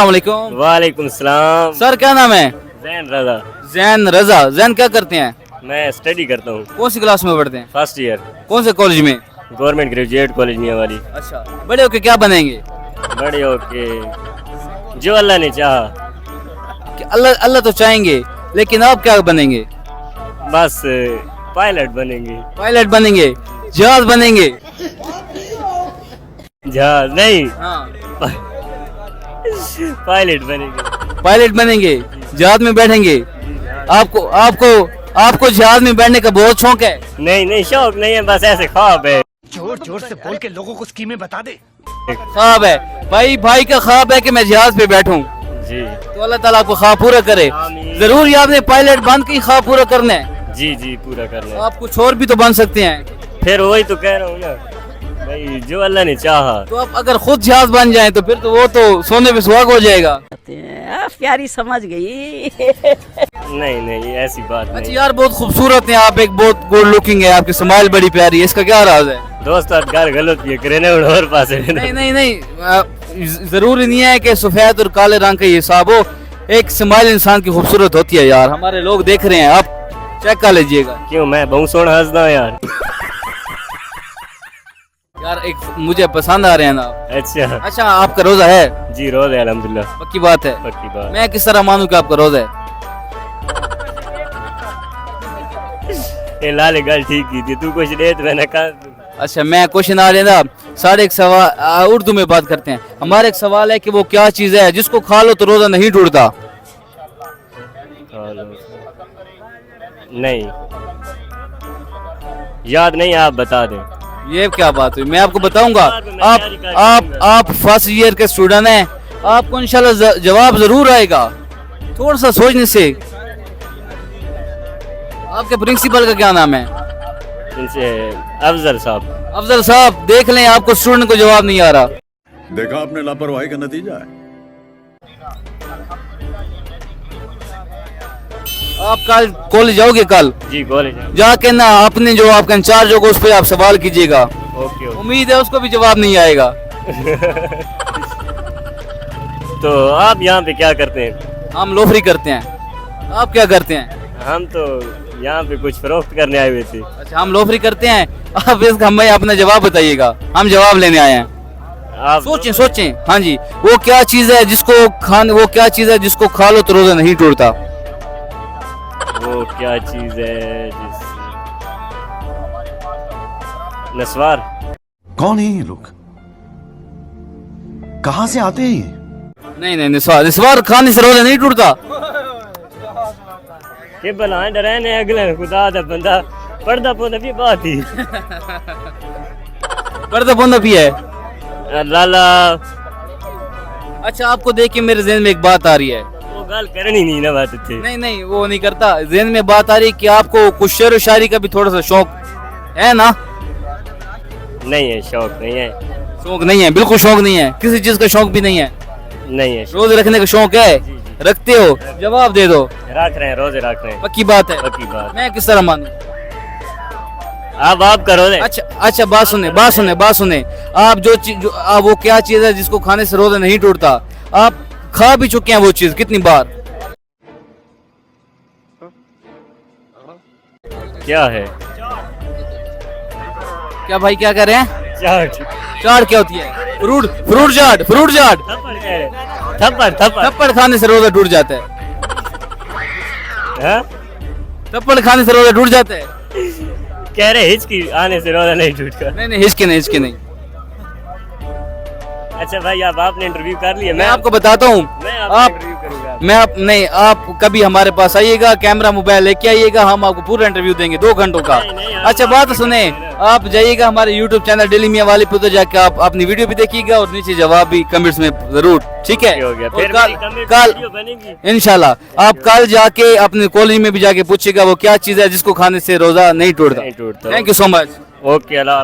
अस्सलामुअलैकुम। वालेकुम सलाम। सर क्या नाम है? जैन रजा। जैन रजा। जैन क्या करते हैं? मैं स्टडी करता हूँ, कौन सी क्लास में पढ़ते हैं? फर्स्ट ईयर, कौन से कॉलेज में? Government graduate college Mianwali. अच्छा, बड़े होके क्या बनेंगे? बड़े होके जो अल्लाह ने चाहा, कि अल्लाह अल्लाह तो चाहेंगे, लेकिन आप क्या बनेंगे? बस पायलट बनेंगे। पायलट बनेंगे, जहाज बनेंगे? जहाज नहीं, हाँ, पायलट बनेंगे। पायलट बनेंगे, जहाज में बैठेंगे। आपको आपको आपको जहाज में बैठने का बहुत शौक है? नहीं नहीं, शौक नहीं है, बस ऐसे ख्वाब है। जोर जोर से बोल के लोगों को स्कीमें बता दे। ख्वाब है भाई का ख्वाब है कि मैं जहाज पे बैठूं। जी तो अल्लाह ताला आपको ख्वाब पूरा करे। आमीन। जरूर ही आपने पायलट बन के ही ख्वाब पूरा करना है। जी जी, पूरा करना है। आप कुछ और भी तो बन सकते हैं। फिर वही तो कह रहा हूँ ना भाई, जो अल्लाह ने चाहा। तो आप अगर खुद जहाज बन जाए तो फिर तो वो तो सोने पे सुहाग हो जाएगा। प्यारी समझ गई। नहीं नहीं, ऐसी बात अच्छा नहीं। यार, बहुत खूबसूरत हैं आप, एक बहुत गुड लुकिंग है, आपकी स्माइल बड़ी प्यारी है, इसका क्या राज है? दोस्त घर गलत ये करे ना और पास है। नहीं नहीं नहीं, जरूरी नहीं है कि सफेद और काले रंग का ये हिसाब हो। एक स्माइल इंसान की खूबसूरत होती है यार, हमारे लोग देख रहे हैं, आप चेक कर लीजिएगा। क्यों, मैं बहुत सोना हंसदा हूं यार। यार एक मुझे पसंद आ रहे हैं ना आप। अच्छा अच्छा, आपका रोजा है? जी, रोज है अल्हम्दुलिल्लाह। पक्की बात है? पक्की बात। मैं किस तरह मानूं कि आपका रोजा है? ये लाल गल ठीक की थी, तू कुछ दे तो मैंने कहा। अच्छा, मैं क्वेश्चन आ रहे ना, साढ़े एक सवाल उर्दू में बात करते हैं। हमारा एक सवाल है कि वो क्या चीज है जिसको खा लो तो रोजा नहीं टूटता? नहीं याद नहीं, आप बता दें। ये क्या बात हुई, मैं आपको बताऊंगा। आप फर्स्ट ईयर के स्टूडेंट हैं, आपको इंशाल्लाह जवाब जरूर आएगा, थोड़ा सा सोचने से। आपके प्रिंसिपल का क्या नाम है? इनसे अफजल साहब। अफजल साहब, देख लें आपको स्टूडेंट को जवाब नहीं आ रहा। देखा आपने लापरवाही का नतीजा है। आप कल कॉलेज जाओगे? कल जी कॉलेज। जाके ना अपने जो आपका इंचार्ज होगा उस पर आप सवाल कीजिएगा। Okay okay. उम्मीद है उसको भी जवाब नहीं आएगा। तो आप यहाँ पे क्या करते हैं? हम लोफरी करते हैं। आप क्या करते हैं? हम तो यहाँ पे कुछ फरोख्त करने आए हुए थे। अच्छा, हम लोफरी करते हैं। आप इसका हमें अपना जवाब बताइएगा, हम जवाब लेने आए हैं। आप सोचें सोचें। हाँ जी, वो क्या चीज है जिसको वो क्या चीज है जिसको खा लो तो रोजा नहीं टूटता? वो क्या चीज है जिस नस्वार। कौन है ये लोग? कहाँ से आते हैं ये? नहीं नहीं, निस्वार खाने से रोजा नहीं टूटता। के भला डराने अगले खुदा दा बंदा पढ़दा पौधा भी बात ही। पर्दा बंदा भी है। लाला अच्छा, आपको देख के मेरे जहन में एक बात आ रही है। वो गल करनी नहीं ना बात थे। नहीं नहीं, वो नहीं करता। जहन में बात आ रही है कि आपको कुछ शेर व शायरी का भी थोड़ा सा शौक है ना? नहीं है, शौक नहीं है। शौक नहीं है, बिल्कुल शौक नहीं है, किसी चीज का शौक भी नहीं है। नहीं है। रोज रखने का शौक है? रखते हो? जवाब दे दो। रख रहे हैं, रोजे रख रहे हैं। पक्की बात है? पक्की बात। मैं किस तरह मानूं? आप करो दे। अच्छा अच्छा, बात सुने। आप जो चीज वो क्या चीज है जिसको खाने से रोजा नहीं टूटता? आप खा भी चुके हैं वो चीज कितनी बार? क्या है? क्या भाई, क्या कर रहे हैं? चाट। चाट क्या होती है? फ्रूट चाट। थप्पड़ कह रहे। थप्पड़ थप्पड़। थप्पड़ खाने से रोजा टूट जाता है। हाँ? थप्पड़ खाने से रोजा टूट जाता है? कह रहे हिचकी आने से रोजा नहीं टूटता। नहीं नहीं, हिचके नहीं। अच्छा भाई, आपने इंटरव्यू कर लिया? मैं आपको बताता हूँ। आप इंटरव्यू करूंगा। नहीं, आप कभी हमारे पास आइएगा, कैमरा मोबाइल लेके आइएगा, हम आपको पूरा इंटरव्यू देंगे 2 घंटों का। नहीं, अच्छा बात सुने, आप जाइएगा हमारे YouTube चैनल डेली मियाँवाली पे, तो जाके आप अपनी वीडियो भी देखिएगा और नीचे जवाब भी कमेंट्स में जरूर, ठीक है? हो गया। और फिर कल वीडियो बनेगी इंशाल्लाह आप कल जाके अपने कॉलेज में भी जाके पूछिएगा वो क्या चीज है जिसको खाने से रोजा नहीं टूटता। नहीं टूटता। Thank you so much. Okay, Allah.